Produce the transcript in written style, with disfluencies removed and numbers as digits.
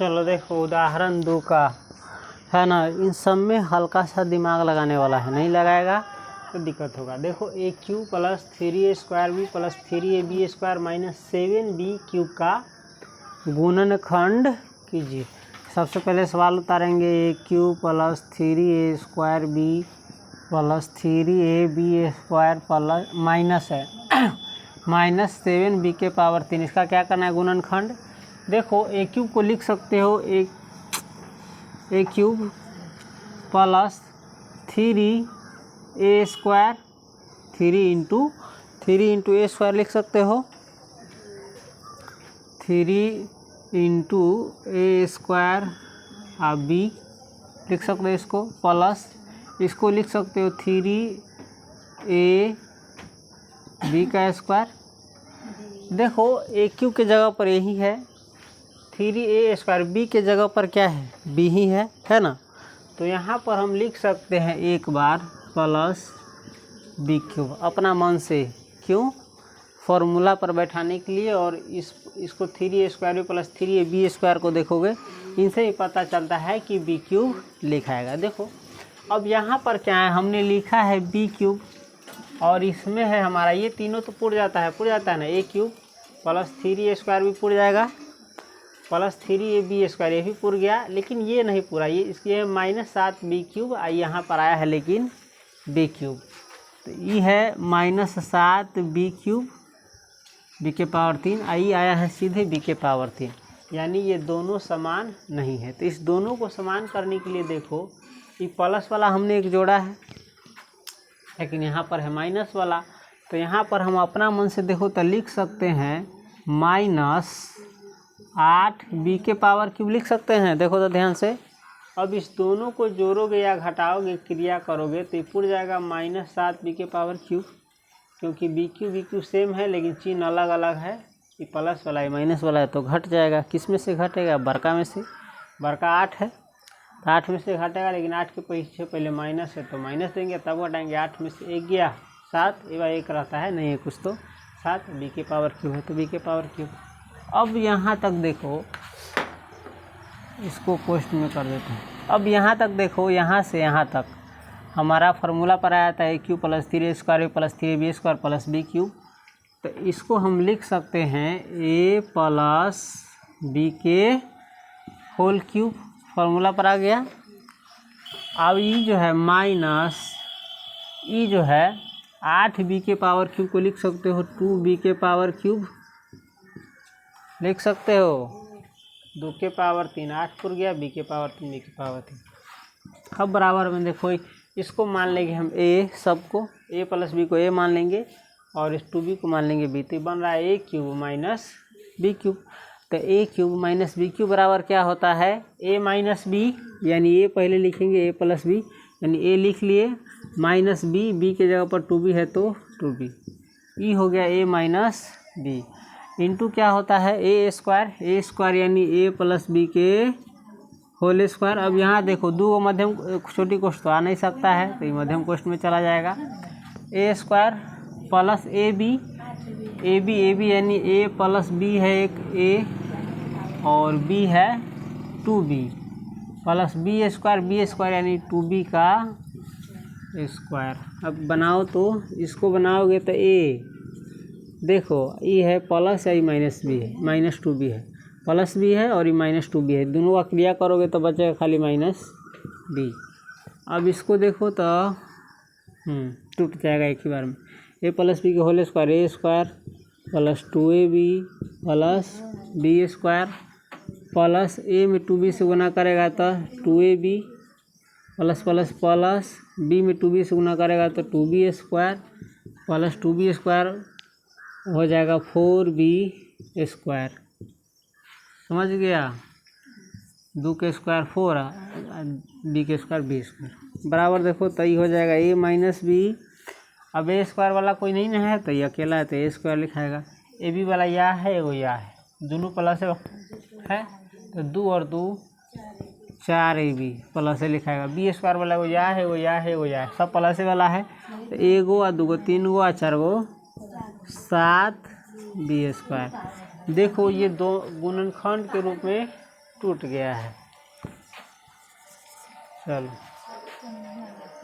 चलो देखो उदाहरण 2 का है ना, इन सब में हल्का सा दिमाग लगाने वाला है, नहीं लगाएगा तो दिक्कत होगा। देखो a cube plus 3a square b plus 3ab square minus 7b cube का गुणनखंड कीजिए। सबसे पहले सवाल उतारेंगे a cube plus 3a square b plus 3ab square plus minus है माइनस 7b के पावर 3, इसका क्या करना है गुणनखंड। देखो ए क्यूब को लिख सकते हो a cube plus 3a square 3 into a square लिख सकते हो, 3 इंटू ए स्क्वायर आप बी लिख सकते हो इसको, प्लस इसको लिख सकते हो 3a बी का स्क्वायर। देखो ए क्यूब के जगह पर यही है, 3a स्क्वायर बी के जगह पर क्या है बी ही है ना। तो यहाँ पर हम लिख सकते हैं एक बार प्लस बी क्यूब अपना मन से, क्यों फॉर्मूला पर बैठाने के लिए। और इसको 3a square b plus 3ab square को देखोगे इनसे ही पता चलता है कि बी क्यूब लिखाएगा। देखो अब यहाँ पर क्या है, हमने लिखा है बी क्यूब और इसमें है हमारा ये तीनों तो पुर जाता है ना, ए क्यूब प्लस 3a स्क्वायर भी पुर जाएगा प्लस 3ab स्क्वायर ये भी पुर गया, लेकिन ये नहीं पूरा, ये इसके माइनस 7b क्यूब यहाँ पर आया है लेकिन बी क्यूब, तो ये है माइनस 7b क्यूब बी के पावर 3, आई आया है सीधे बी के पावर 3, यानी ये दोनों समान नहीं है। तो इस दोनों को समान करने के लिए देखो ये प्लस वाला हमने एक जोड़ा है लेकिन यहाँ पर है माइनस वाला, तो यहाँ पर हम अपना मन से देखो तो लिख सकते हैं माइनस 8b के पावर क्यूब लिख सकते हैं। देखो तो ध्यान से, अब इस दोनों को जोड़ोगे या घटाओगे क्रिया करोगे तो ये पुर जाएगा माइनस 7b के पावर क्यूब, क्योंकि बी क्यूब सेम है लेकिन चिन्ह अलग अलग है, ये प्लस वाला है माइनस वाला है, तो घट जाएगा। किस में से घटेगा, बड़का में से, बड़का 8 है तो 8 में से घटेगा, लेकिन 8 के पीछे पहले माइनस है तो माइनस देंगे तब घटाएंगे, 8 में से 1 गया 7, एक रहता है नहीं है कुछ तो 7, बी के पावर क्यूब है तो बी के पावर क्यूब। अब यहाँ तक देखो, इसको पोस्ट में कर देते हैं। अब यहाँ तक देखो, यहाँ से यहाँ तक हमारा फार्मूला पर आया था a cube plus 3a square plus 3ab square plus b cube, तो इसको हम लिख सकते हैं a प्लस बी के होल क्यूब, फार्मूला पर आ गया। अब ये जो है माइनस ये जो है 8b के पावर क्यूब को लिख सकते हो 2b के पावर क्यूब लिख सकते हो, 2 के पावर 3 8 पुर गया, बी के पावर 3 बी के पावर 3। अब बराबर में देखो इसको मान लेंगे हम ए, सबको a प्लस बी को a मान लेंगे और इस 2b को मान लेंगे b, तो बन रहा है ए क्यूब माइनस बी क्यूब। तो ए क्यूब माइनस बी क्यूब बराबर क्या होता है ए माइनस बी, यानी ए पहले लिखेंगे ए प्लस बी, यानी ए लिख लिए माइनस बी, बी के जगह पर 2b है तो 2b, ई हो गया ए माइनस बी इंटू क्या होता है ए स्क्वायर यानी ए प्लस बी के होल स्क्वायर। अब यहाँ देखो दो मध्यम छोटी कोष्ठ तो आ नहीं सकता है तो ये मध्यम कोष्ठ में चला जाएगा, ए स्क्वायर प्लस ए बी यानी ए प्लस बी है एक ए और बी है 2b प्लस बी स्क्वायर यानी 2b का स्क्वायर। अब बनाओ तो इसको बनाओगे तो ए देखो ये है प्लस या माइनस बी है, माइनस 2b है, प्लस बी है और ये माइनस 2b है, दोनों का क्रिया करोगे तो बचेगा खाली माइनस बी। अब इसको देखो तो टूट जाएगा एक ही बार में, ए प्लस बी के whole square a square plus 2ab plus b square plus a में 2b से गुना करेगा तो 2ab plus plus plus B में 2b से गुना करेगा तो 2b square plus 2b square हो जाएगा 4b स्क्वायर। समझ गया, 2 के स्क्वायर 4 बी के स्क्वायर बी स्क्वायर बराबर देखो तो ये हो जाएगा ए माइनस बी। अब ए स्क्वायर वाला कोई नहीं है तो ये अकेला है तो ए स्क्वायर लिखाएगा, ए बी वाला या है एगो या है, दोनों प्लस है तो 2 और 2 4ab प्लस से लिखाएगा, बी स्क्वायर वाला वो या है वो या है वो या है, सब प्लस वाला है तो एगो और 2 गो 3 गो और 4 गो 7b स्क्वायर। देखो ये दो गुणनखंड के रूप में टूट गया है। चलो